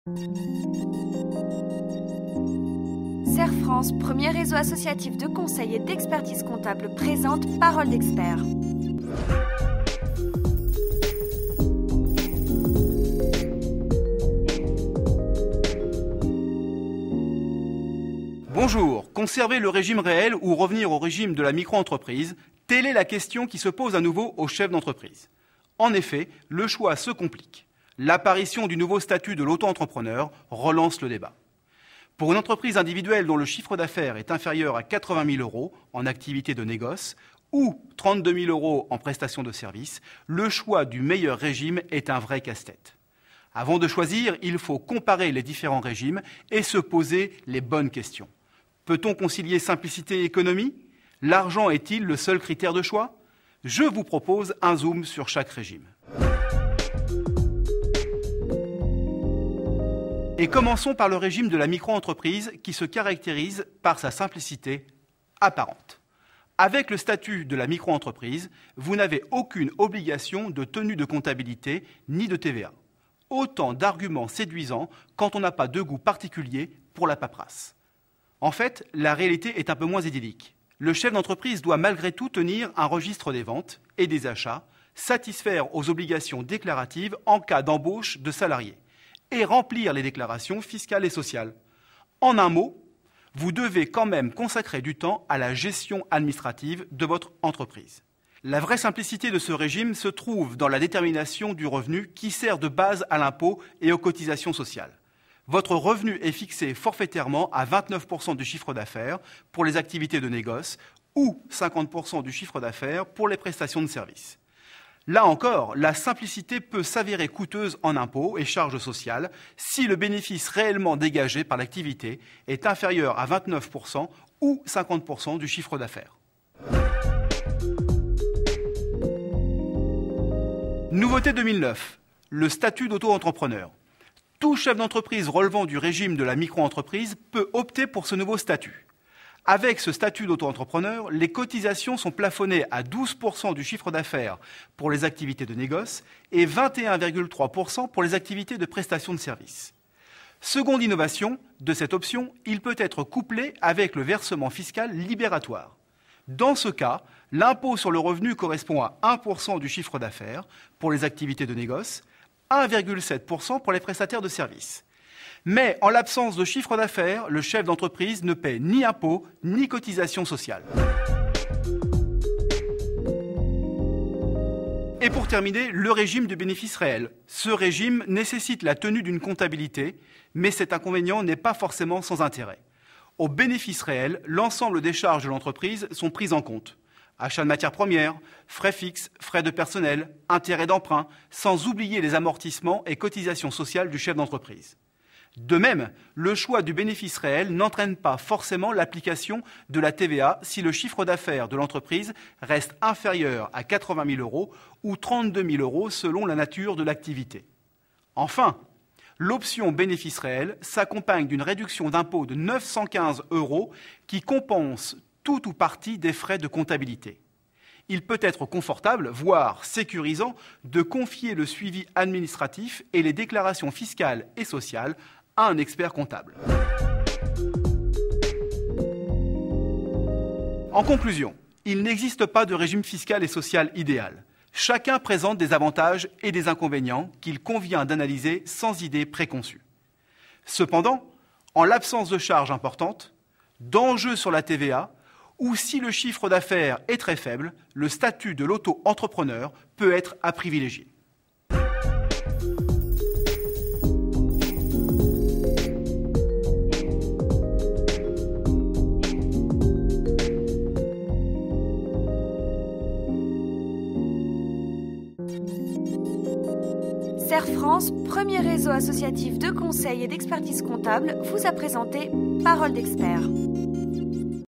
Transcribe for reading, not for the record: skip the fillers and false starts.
CER France, premier réseau associatif de conseil et d'expertise comptable, présente Parole d'expert. Bonjour, conserver le régime réel ou revenir au régime de la micro-entreprise, telle est la question qui se pose à nouveau aux chefs d'entreprise. En effet, le choix se complique. L'apparition du nouveau statut de l'auto-entrepreneur relance le débat. Pour une entreprise individuelle dont le chiffre d'affaires est inférieur à 80 000 euros en activité de négoce ou 32 000 euros en prestation de service, le choix du meilleur régime est un vrai casse-tête. Avant de choisir, il faut comparer les différents régimes et se poser les bonnes questions. Peut-on concilier simplicité et économie? L'argent est-il le seul critère de choix? Je vous propose un zoom sur chaque régime. Et commençons par le régime de la micro-entreprise qui se caractérise par sa simplicité apparente. Avec le statut de la micro-entreprise, vous n'avez aucune obligation de tenue de comptabilité ni de TVA. Autant d'arguments séduisants quand on n'a pas de goût particulier pour la paperasse. En fait, la réalité est un peu moins idyllique. Le chef d'entreprise doit malgré tout tenir un registre des ventes et des achats, satisfaire aux obligations déclaratives en cas d'embauche de salariés et remplir les déclarations fiscales et sociales. En un mot, vous devez quand même consacrer du temps à la gestion administrative de votre entreprise. La vraie simplicité de ce régime se trouve dans la détermination du revenu qui sert de base à l'impôt et aux cotisations sociales. Votre revenu est fixé forfaitairement à 29% du chiffre d'affaires pour les activités de négoce ou 50% du chiffre d'affaires pour les prestations de services. Là encore, la simplicité peut s'avérer coûteuse en impôts et charges sociales si le bénéfice réellement dégagé par l'activité est inférieur à 29% ou 50% du chiffre d'affaires. Nouveauté 2009, le statut d'auto-entrepreneur. Tout chef d'entreprise relevant du régime de la micro-entreprise peut opter pour ce nouveau statut. Avec ce statut d'auto-entrepreneur, les cotisations sont plafonnées à 12% du chiffre d'affaires pour les activités de négoce et 21,3% pour les activités de prestation de services. Seconde innovation de cette option, il peut être couplé avec le versement fiscal libératoire. Dans ce cas, l'impôt sur le revenu correspond à 1% du chiffre d'affaires pour les activités de négoce, 1,7% pour les prestataires de services. Mais en l'absence de chiffre d'affaires, le chef d'entreprise ne paie ni impôt ni cotisation sociale. Et pour terminer, le régime du bénéfice réel. Ce régime nécessite la tenue d'une comptabilité, mais cet inconvénient n'est pas forcément sans intérêt. Au bénéfice réel, l'ensemble des charges de l'entreprise sont prises en compte. Achat de matières premières, frais fixes, frais de personnel, intérêts d'emprunt, sans oublier les amortissements et cotisations sociales du chef d'entreprise. De même, le choix du bénéfice réel n'entraîne pas forcément l'application de la TVA si le chiffre d'affaires de l'entreprise reste inférieur à 80 000 euros ou 32 000 euros selon la nature de l'activité. Enfin, l'option bénéfice réel s'accompagne d'une réduction d'impôt de 915 euros qui compense tout ou partie des frais de comptabilité. Il peut être confortable, voire sécurisant, de confier le suivi administratif et les déclarations fiscales et sociales à un expert comptable. En conclusion, il n'existe pas de régime fiscal et social idéal. Chacun présente des avantages et des inconvénients qu'il convient d'analyser sans idée préconçue. Cependant, en l'absence de charges importantes, d'enjeux sur la TVA, ou si le chiffre d'affaires est très faible, le statut de l'auto-entrepreneur peut être à privilégier. CER France, premier réseau associatif de conseil et d'expertise comptable, vous a présenté Parole d'expert.